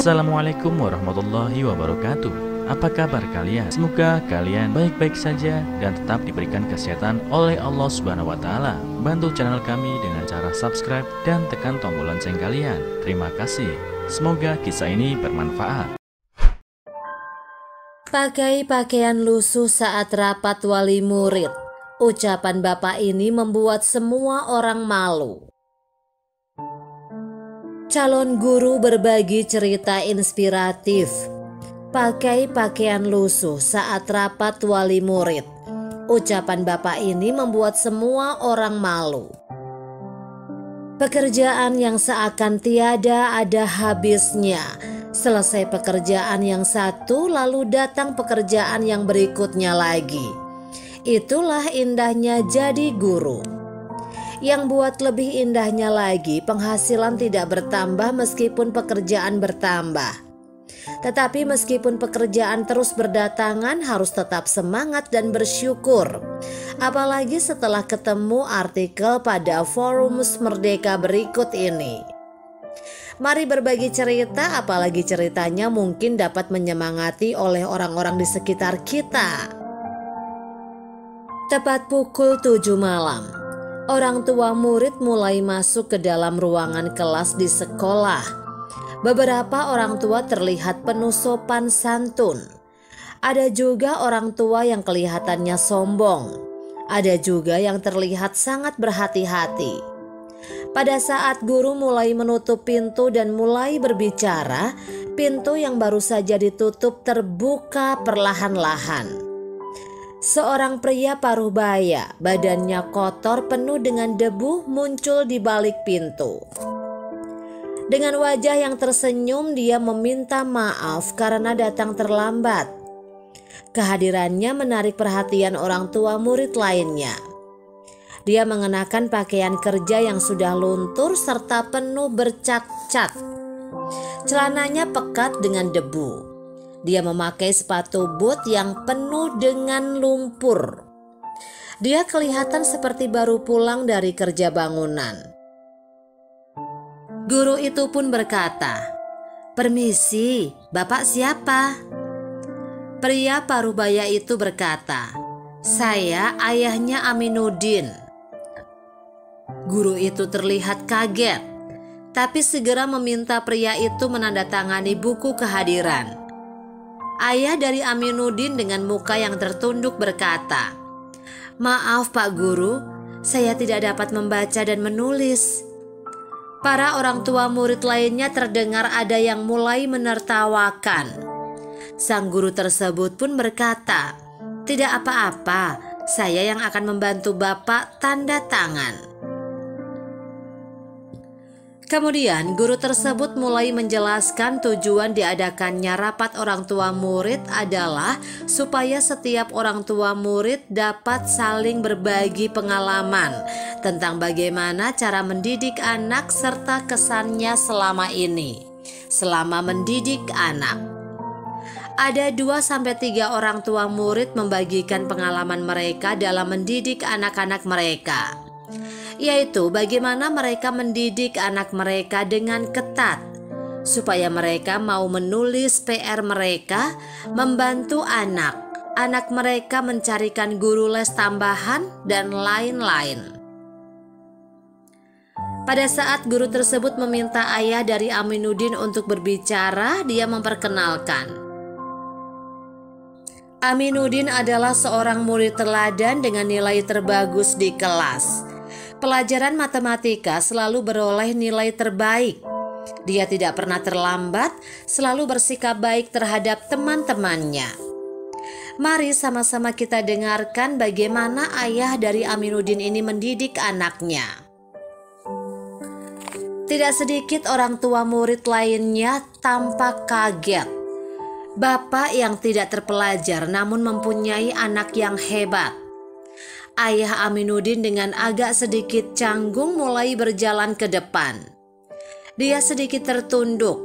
Assalamualaikum warahmatullahi wabarakatuh. Apa kabar kalian? Semoga kalian baik-baik saja dan tetap diberikan kesehatan oleh Allah Subhanahu wa Ta'ala. Bantu channel kami dengan cara subscribe dan tekan tombol lonceng kalian. Terima kasih. Semoga kisah ini bermanfaat. Pakai pakaian lusuh saat rapat wali murid. Ucapan bapak ini membuat semua orang malu. Calon guru berbagi cerita inspiratif. Pakai pakaian lusuh saat rapat wali murid. Ucapan bapak ini membuat semua orang malu. Pekerjaan yang seakan tiada ada habisnya. Selesai pekerjaan yang satu, lalu datang pekerjaan yang berikutnya lagi. Itulah indahnya jadi guru. Yang buat lebih indahnya lagi, penghasilan tidak bertambah meskipun pekerjaan bertambah. Tetapi meskipun pekerjaan terus berdatangan, harus tetap semangat dan bersyukur. Apalagi setelah ketemu artikel pada Forums Merdeka berikut ini. Mari berbagi cerita, apalagi ceritanya mungkin dapat menyemangati oleh orang-orang di sekitar kita. Tepat pukul 7 malam. Orang tua murid mulai masuk ke dalam ruangan kelas di sekolah. Beberapa orang tua terlihat penuh sopan santun. Ada juga orang tua yang kelihatannya sombong. Ada juga yang terlihat sangat berhati-hati. Pada saat guru mulai menutup pintu dan mulai berbicara, pintu yang baru saja ditutup terbuka perlahan-lahan. Seorang pria paruh baya, badannya kotor penuh dengan debu, muncul di balik pintu. Dengan wajah yang tersenyum, dia meminta maaf karena datang terlambat. Kehadirannya menarik perhatian orang tua murid lainnya. Dia mengenakan pakaian kerja yang sudah luntur serta penuh bercat-cat. Celananya pekat dengan debu. Dia memakai sepatu boot yang penuh dengan lumpur. Dia kelihatan seperti baru pulang dari kerja bangunan. Guru itu pun berkata, "Permisi, Bapak siapa?" Pria parubaya itu berkata, "Saya ayahnya Aminuddin." Guru itu terlihat kaget, tapi segera meminta pria itu menandatangani buku kehadiran. Ayah dari Aminuddin dengan muka yang tertunduk berkata, "Maaf Pak Guru, saya tidak dapat membaca dan menulis." Para orang tua murid lainnya terdengar ada yang mulai menertawakan. Sang guru tersebut pun berkata, "Tidak apa-apa, saya yang akan membantu Bapak tanda tangan." Kemudian guru tersebut mulai menjelaskan tujuan diadakannya rapat orang tua murid adalah supaya setiap orang tua murid dapat saling berbagi pengalaman tentang bagaimana cara mendidik anak serta kesannya selama mendidik anak. Ada 2-3 orang tua murid membagikan pengalaman mereka dalam mendidik anak-anak mereka, yaitu bagaimana mereka mendidik anak mereka dengan ketat, supaya mereka mau menulis PR mereka, membantu anak mereka mencarikan guru les tambahan, dan lain-lain. Pada saat guru tersebut meminta ayah dari Aminuddin untuk berbicara, dia memperkenalkan. Aminuddin adalah seorang murid teladan dengan nilai terbagus di kelas. Pelajaran matematika selalu beroleh nilai terbaik. Dia tidak pernah terlambat, selalu bersikap baik terhadap teman-temannya. Mari sama-sama kita dengarkan bagaimana ayah dari Aminuddin ini mendidik anaknya. Tidak sedikit orang tua murid lainnya tampak kaget. Bapak yang tidak terpelajar namun mempunyai anak yang hebat. Ayah Aminuddin dengan agak sedikit canggung mulai berjalan ke depan. Dia sedikit tertunduk,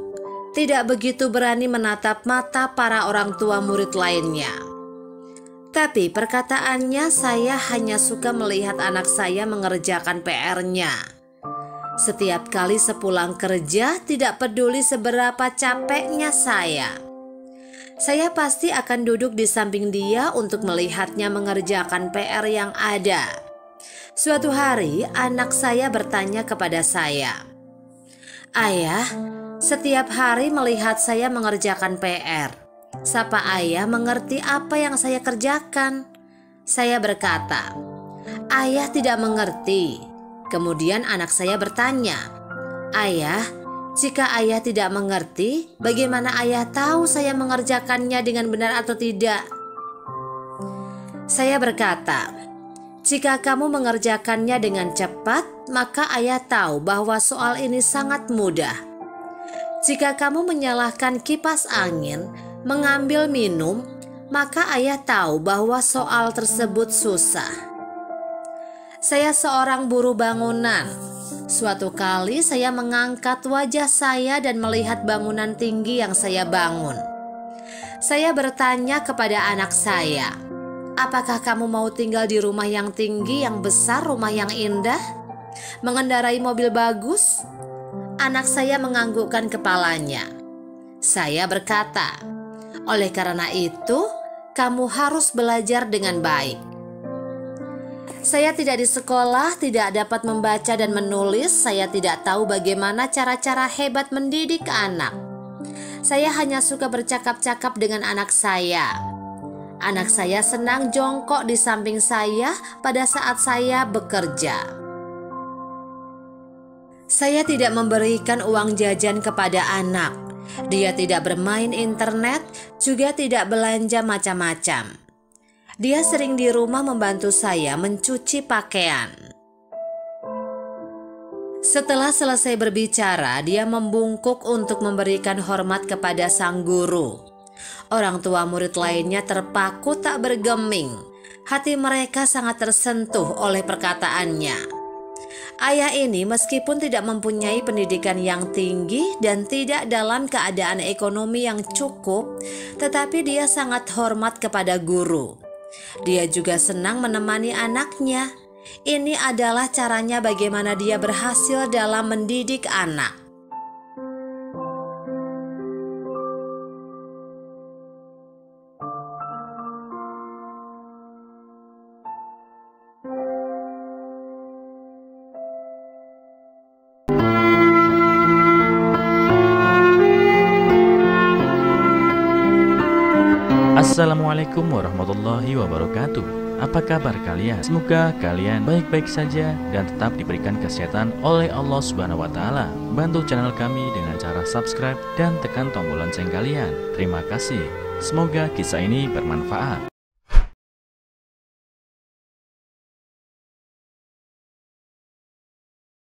tidak begitu berani menatap mata para orang tua murid lainnya. Tapi perkataannya, "Saya hanya suka melihat anak saya mengerjakan PR-nya. Setiap kali sepulang kerja, tidak peduli seberapa capeknya saya pasti akan duduk di samping dia untuk melihatnya mengerjakan PR yang ada. Suatu hari, anak saya bertanya kepada saya, "Ayah, setiap hari melihat saya mengerjakan PR, sapa ayah mengerti apa yang saya kerjakan?" Saya berkata, "Ayah tidak mengerti." Kemudian anak saya bertanya, "Ayah, jika ayah tidak mengerti, bagaimana ayah tahu saya mengerjakannya dengan benar atau tidak?" Saya berkata, "Jika kamu mengerjakannya dengan cepat, maka ayah tahu bahwa soal ini sangat mudah. Jika kamu menyalakan kipas angin, mengambil minum, maka ayah tahu bahwa soal tersebut susah." Saya seorang buruh bangunan. Suatu kali saya mengangkat wajah saya dan melihat bangunan tinggi yang saya bangun. Saya bertanya kepada anak saya, "Apakah kamu mau tinggal di rumah yang tinggi, yang besar, rumah yang indah? Mengendarai mobil bagus?" Anak saya menganggukkan kepalanya. Saya berkata, "Oleh karena itu, kamu harus belajar dengan baik." Saya tidak di sekolah, tidak dapat membaca dan menulis. Saya tidak tahu bagaimana cara-cara hebat mendidik anak. Saya hanya suka bercakap-cakap dengan anak saya. Anak saya senang jongkok di samping saya pada saat saya bekerja. Saya tidak memberikan uang jajan kepada anak. Dia tidak bermain internet, juga tidak belanja macam-macam. Dia sering di rumah membantu saya mencuci pakaian. Setelah selesai berbicara, dia membungkuk untuk memberikan hormat kepada sang guru. Orang tua murid lainnya terpaku tak bergeming. Hati mereka sangat tersentuh oleh perkataannya. Ayah ini meskipun tidak mempunyai pendidikan yang tinggi dan tidak dalam keadaan ekonomi yang cukup, tetapi dia sangat hormat kepada guru. Dia juga senang menemani anaknya. Ini adalah caranya bagaimana dia berhasil dalam mendidik anak. Assalamualaikum warahmatullahi wabarakatuh. Apa kabar kalian? Semoga kalian baik-baik saja dan tetap diberikan kesehatan oleh Allah Subhanahu wa Ta'ala. Bantu channel kami dengan cara subscribe dan tekan tombol lonceng kalian. Terima kasih. Semoga kisah ini bermanfaat.